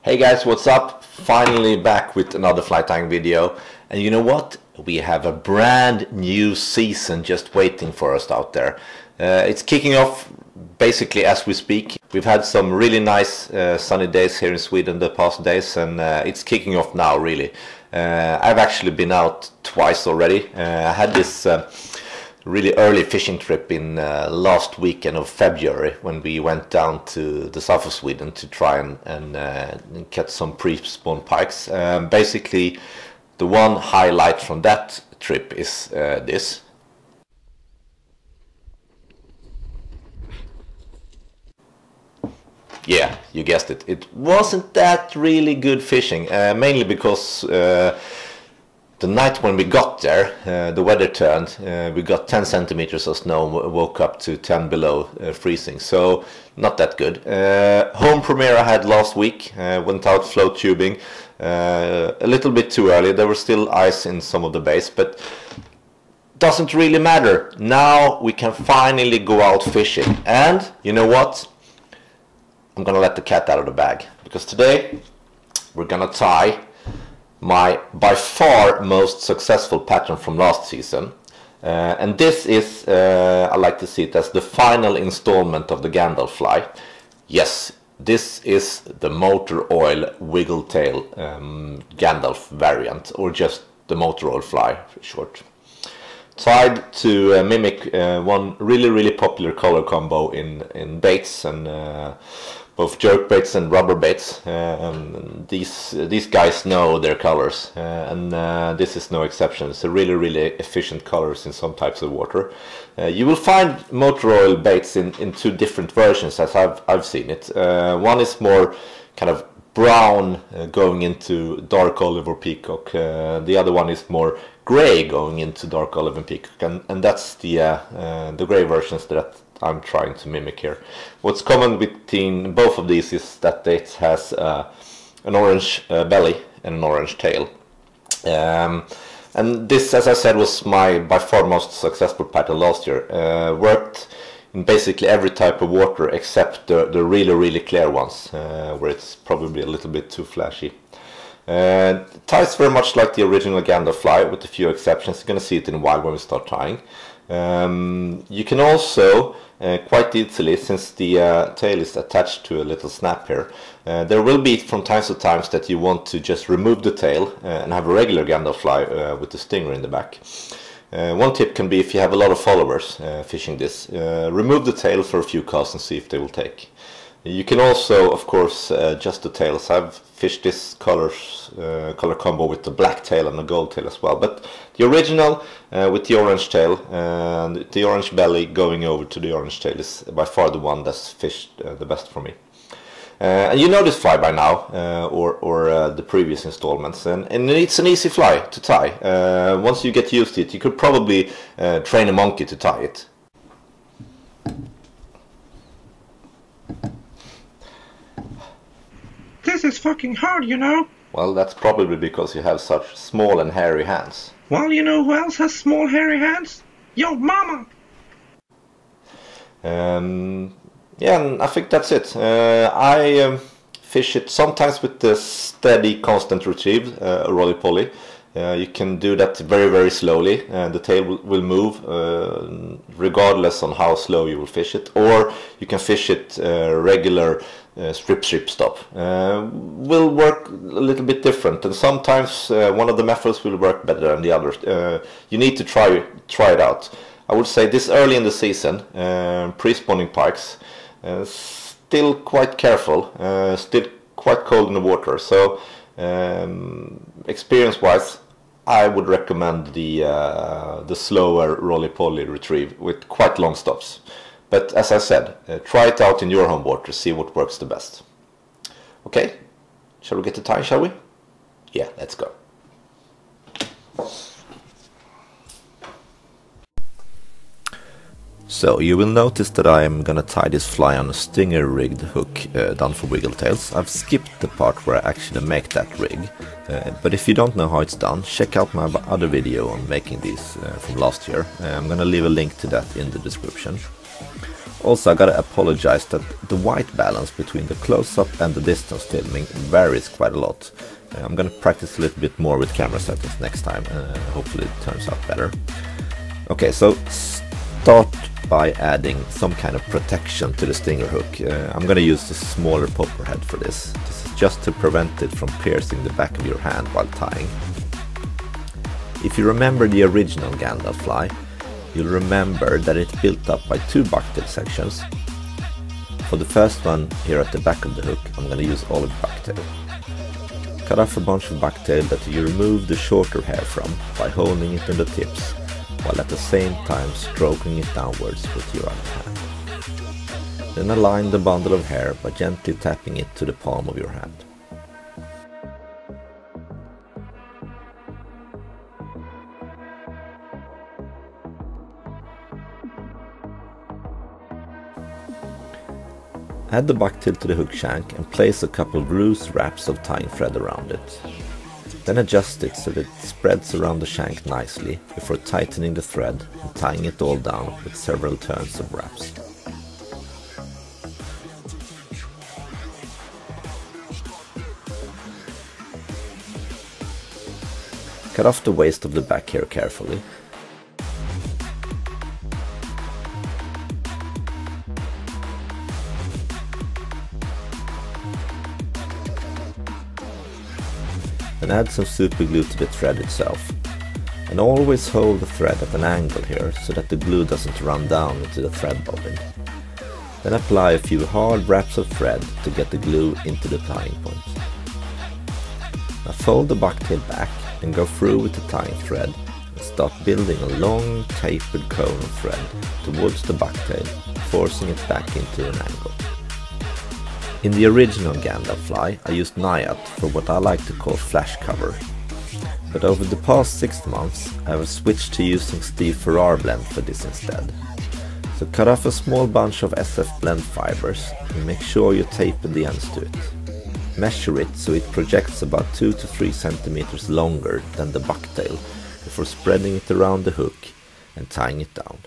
Hey guys, what's up? Finally back with another fly tying video. And you know what? We have a brand new season just waiting for us out there. It's kicking off basically as we speak. We've had some really nice sunny days here in Sweden the past days, and it's kicking off now really. I've actually been out twice already. I had this really early fishing trip in last weekend of February when we went down to the south of Sweden to try and catch some pre-spawn pikes. Basically, the one highlight from that trip is this. Yeah, you guessed it. It wasn't that really good fishing, mainly because the night when we got there, the weather turned. We got 10 centimeters of snow, woke up to 10 below freezing, so not that good. Home premiere I had last week, went out float tubing a little bit too early. There was still ice in some of the bays, but doesn't really matter. Now we can finally go out fishing, and you know what? I'm gonna let the cat out of the bag, because today we're gonna tie my by far most successful pattern from last season, and this is I like to see it as the final installment of the Gandalf fly. Yes, this is the motor oil Whogaux Gandalf variant, or just the motor oil fly for short, tried to mimic one really popular color combo in baits, and both jerk baits and rubber baits. These guys know their colors, and this is no exception. It's a really efficient colors in some types of water. You will find motor oil baits in two different versions, as I've seen it. One is more kind of brown, going into dark olive or peacock. The other one is more gray, going into dark olive and peacock, and that's the gray versions that I'm trying to mimic here. What's common between both of these is that it has an orange belly and an orange tail. And this, as I said, was my by far most successful pattern last year. Worked in basically every type of water except the really clear ones, where it's probably a little bit too flashy. Ties very much like the original Gandalf fly, with a few exceptions. You're going to see it in a while when we start tying. You can also quite easily, since the tail is attached to a little snap here, there will be from time to time that you want to just remove the tail and have a regular Gandalf fly with the stinger in the back. One tip can be, if you have a lot of followers fishing this, remove the tail for a few casts and see if they will take. You can also, of course, adjust the tails. I've fished this color combo with the black tail and the gold tail as well. But the original with the orange tail and the orange belly going over to the orange tail is by far the one that's fished the best for me. And you know this fly by now, or the previous installments, and it's an easy fly to tie. Once you get used to it, you could probably train a monkey to tie it. This is fucking hard, you know. Well, that's probably because you have such small and hairy hands. Well, you know who else has small hairy hands? Yo, mama! Yeah, and I think that's it. I fish it sometimes with the steady, constant retrieve, a roly-poly. You can do that very slowly, and the tail will move regardless on how slow you will fish it. Or you can fish it regular strip stop. Will work a little bit different, and sometimes one of the methods will work better than the other. You need to try it out. I would say this early in the season, pre-spawning pikes, still quite careful, still quite cold in the water. So experience-wise, I would recommend the slower roly-poly retrieve with quite long stops. But as I said, try it out in your home water, see what works the best. Okay, shall we get to tying, shall we? Yeah, let's go. So you will notice that I am gonna tie this fly on a stinger rigged hook done for wiggle tails. I've skipped the part where I actually make that rig, but if you don't know how it's done, check out my other video on making these from last year. I'm gonna leave a link to that in the description. Also, I gotta apologize that the white balance between the close-up and the distance filming varies quite a lot. I'm gonna practice a little bit more with camera settings next time, hopefully it turns out better. Okay, so start by adding some kind of protection to the stinger hook. I'm gonna use the smaller popper head for this. This is just to prevent it from piercing the back of your hand while tying. If you remember the original Gandalf fly, you'll remember that it's built up by two bucktail sections. For the first one, here at the back of the hook, I'm gonna use olive bucktail. Cut off a bunch of bucktail that you remove the shorter hair from by holding it in the tips, while at the same time stroking it downwards with your other hand. Then align the bundle of hair by gently tapping it to the palm of your hand. Add the bucktail to the hook shank and place a couple of loose wraps of tying thread around it. Then adjust it so that it spreads around the shank nicely before tightening the thread and tying it all down with several turns of wraps. Cut off the waist of the back hair carefully. And add some super glue to the thread itself. And always hold the thread at an angle here so that the glue doesn't run down into the thread bobbin. Then apply a few hard wraps of thread to get the glue into the tying point. Now fold the bucktail back and go through with the tying thread and start building a long tapered cone of thread towards the bucktail, forcing it back into an angle. In the original Gandalf fly, I used Naiad for what I like to call flash cover. But over the past 6 months, I have switched to using Steve Ferrar blend for this instead. So cut off a small bunch of SF blend fibers and make sure you taper the ends to it. Measure it so it projects about 2 to 3 centimeters longer than the bucktail before spreading it around the hook and tying it down.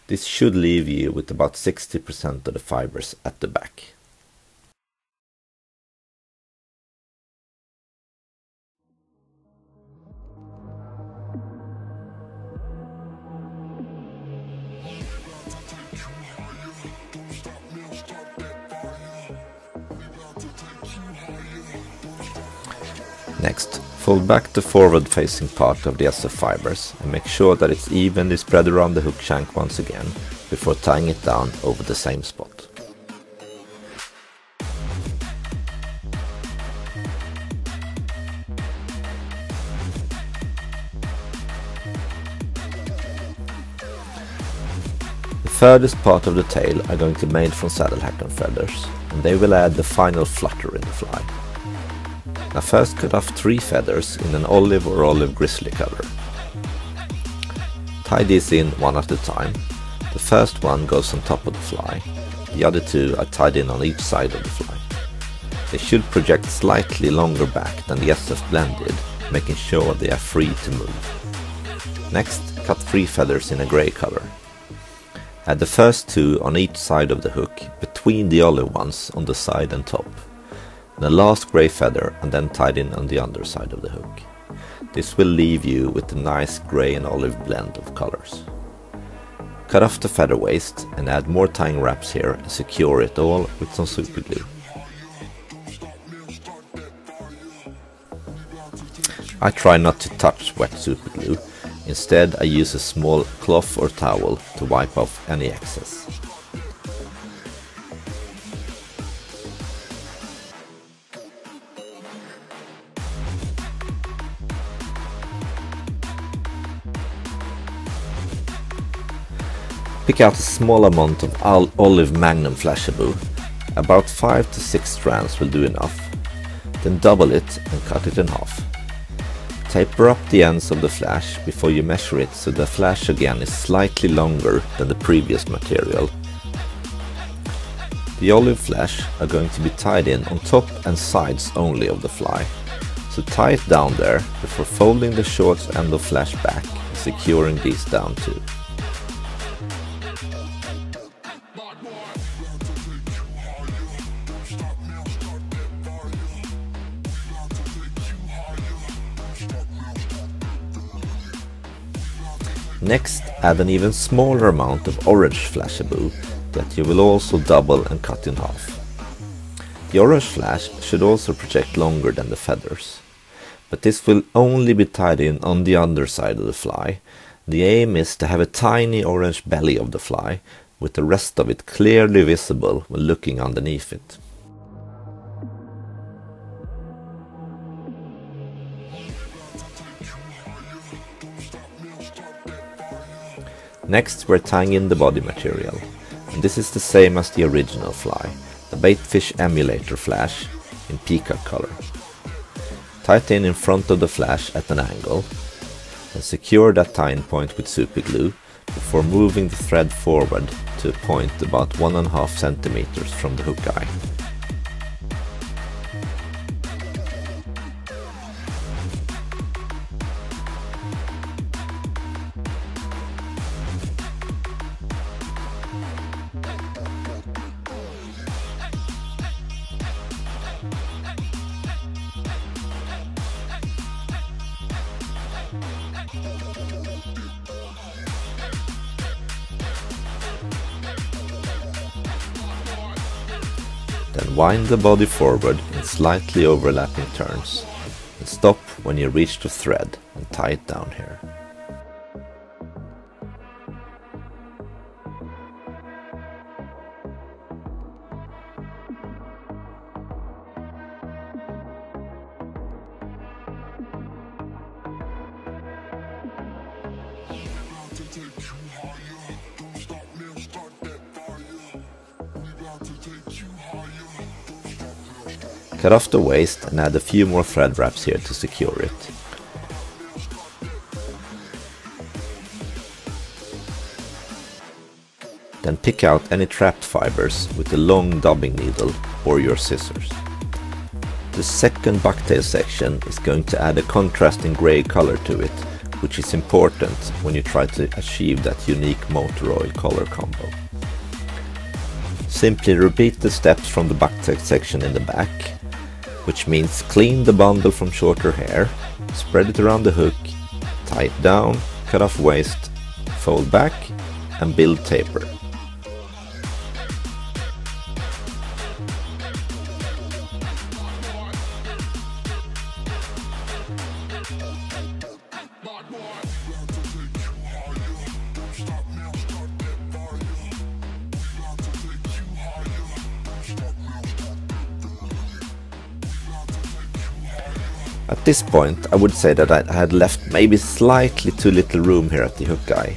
This should leave you with about 60% of the fibers at the back. Next, fold back the forward-facing part of the SF fibers and make sure that it's evenly spread around the hook shank once again before tying it down over the same spot. The furthest part of the tail are going to be made from saddle hackle feathers, and they will add the final flutter in the fly. Now first cut off 3 feathers in an olive or olive grizzly color. Tie these in one at a time. The first one goes on top of the fly, the other 2 are tied in on each side of the fly. They should project slightly longer back than the SF blend did, making sure they are free to move. Next, cut 3 feathers in a grey color. Add the first 2 on each side of the hook, between the olive ones on the side and top. The last grey feather and then tied in on the underside of the hook. This will leave you with a nice grey and olive blend of colors. Cut off the feather waist and add more tying wraps here and secure it all with some super glue. I try not to touch wet super glue, instead I use a small cloth or towel to wipe off any excess. Pick out a small amount of olive magnum Flashabou. About 5 to 6 strands will do enough. Then double it and cut it in half. Taper up the ends of the flash before you measure it so the flash again is slightly longer than the previous material. The olive flash are going to be tied in on top and sides only of the fly. So tie it down there before folding the short end of flash back and securing these down too. Next, add an even smaller amount of orange Flashabou that you will also double and cut in half. The orange flash should also project longer than the feathers, but this will only be tied in on the underside of the fly. The aim is to have a tiny orange belly of the fly, with the rest of it clearly visible when looking underneath it. Next, we're tying in the body material, and this is the same as the original fly, the Baitfish Emulator flash in peacock color. Tie it in front of the flash at an angle, and secure that tying point with super glue before moving the thread forward to a point about 1.5 centimeters from the hook eye. Then wind the body forward in slightly overlapping turns, and stop when you reach the thread and tie it down here. Cut off the waist and add a few more thread wraps here to secure it. Then pick out any trapped fibers with a long dubbing needle or your scissors. The second bucktail section is going to add a contrasting grey color to it, which is important when you try to achieve that unique motor oil color combo. Simply repeat the steps from the bucktail section in the back, which means clean the bundle from shorter hair, spread it around the hook, tie it down, cut off waist, fold back and build taper. At this point I would say that I had left maybe slightly too little room here at the hook eye.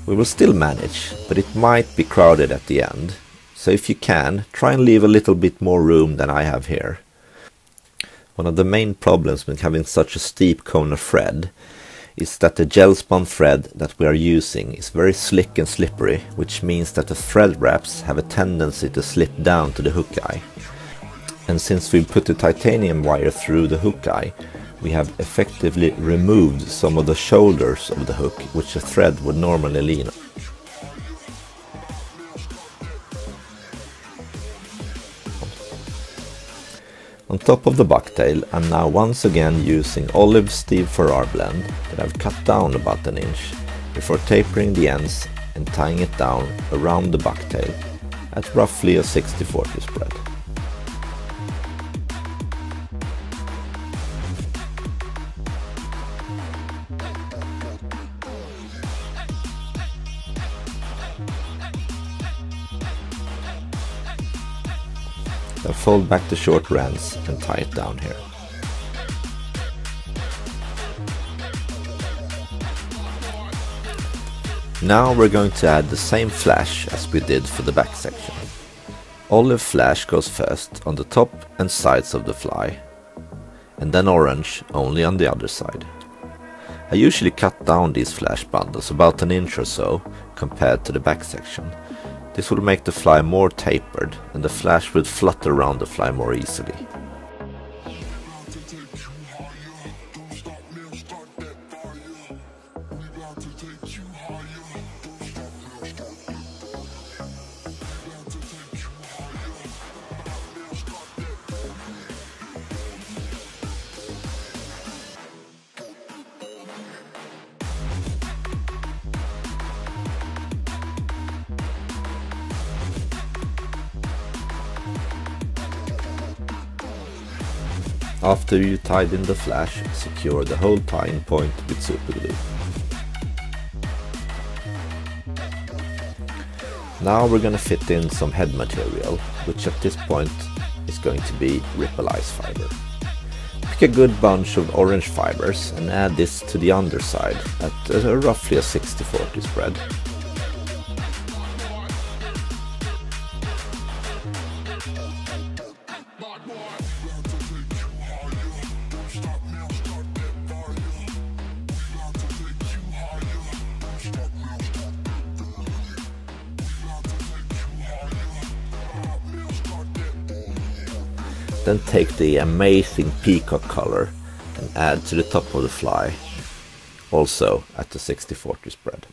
We will still manage, but it might be crowded at the end, so if you can, try and leave a little bit more room than I have here. One of the main problems with having such a steep cone of thread is that the gel spun thread that we are using is very slick and slippery, which means that the thread wraps have a tendency to slip down to the hook eye. And since we put the titanium wire through the hook eye, we have effectively removed some of the shoulders of the hook, which the thread would normally lean on. On top of the bucktail, I'm now once again using olive Steve Farrar blend that I've cut down about an inch before tapering the ends and tying it down around the bucktail at roughly a 60-40 spread. Then fold back the short rands and tie it down here. Now we're going to add the same flash as we did for the back section. Olive flash goes first on the top and sides of the fly, and then orange only on the other side. I usually cut down these flash bundles about an inch or so compared to the back section. This will make the fly more tapered and the flash will flutter around the fly more easily. After you tied in the flash, secure the whole tying point with super glue. Now we're gonna fit in some head material, which at this point is going to be ripple ice fiber. Pick a good bunch of orange fibers and add this to the underside at roughly a 60-40 spread. Then take the amazing peacock color and add to the top of the fly, also at the 60-40 spread.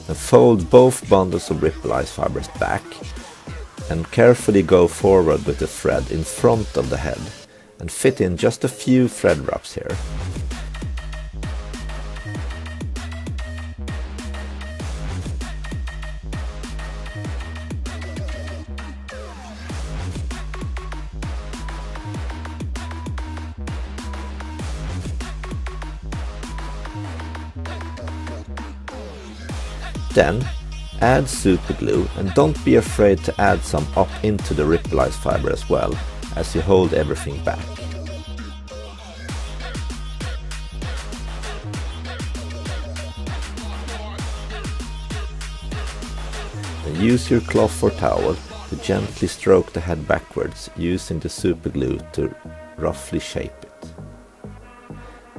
And fold both bundles of ripple ice fibers back and carefully go forward with the thread in front of the head and fit in just a few thread wraps here. Then add super glue and don't be afraid to add some up into the ripple ice fiber as well, as you hold everything back. Then use your cloth or towel to gently stroke the head backwards using the super glue to roughly shape it.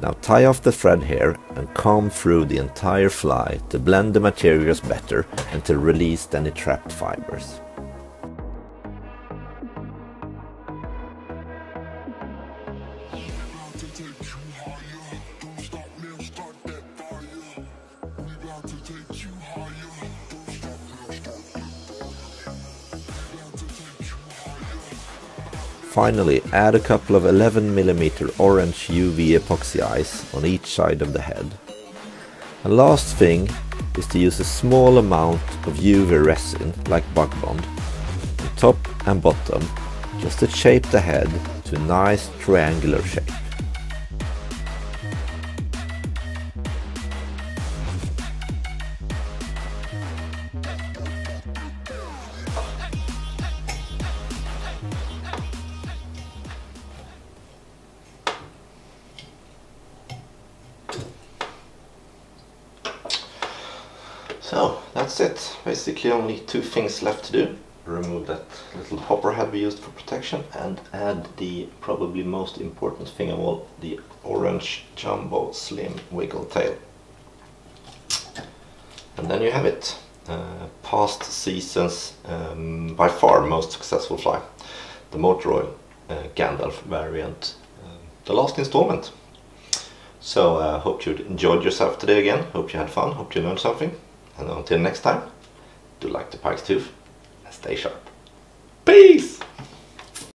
Now tie off the thread here and comb through the entire fly to blend the materials better and to release any trapped fibers. Finally, add a couple of 11mm orange UV epoxy ice on each side of the head. And last thing is to use a small amount of UV resin like Bug Bond on top and bottom, just to shape the head to a nice triangular shape. So that's it, basically only two things left to do. Remove that little popper head we used for protection and add the probably most important thing of all, the orange jumbo slim wiggle tail. And then you have it, past season's by far most successful fly, the motor oil Gandalf Variant, the last installment. So hope you enjoyed yourself today again, hope you had fun, hope you learned something. And until next time, do like the pike's tooth and stay sharp. Peace!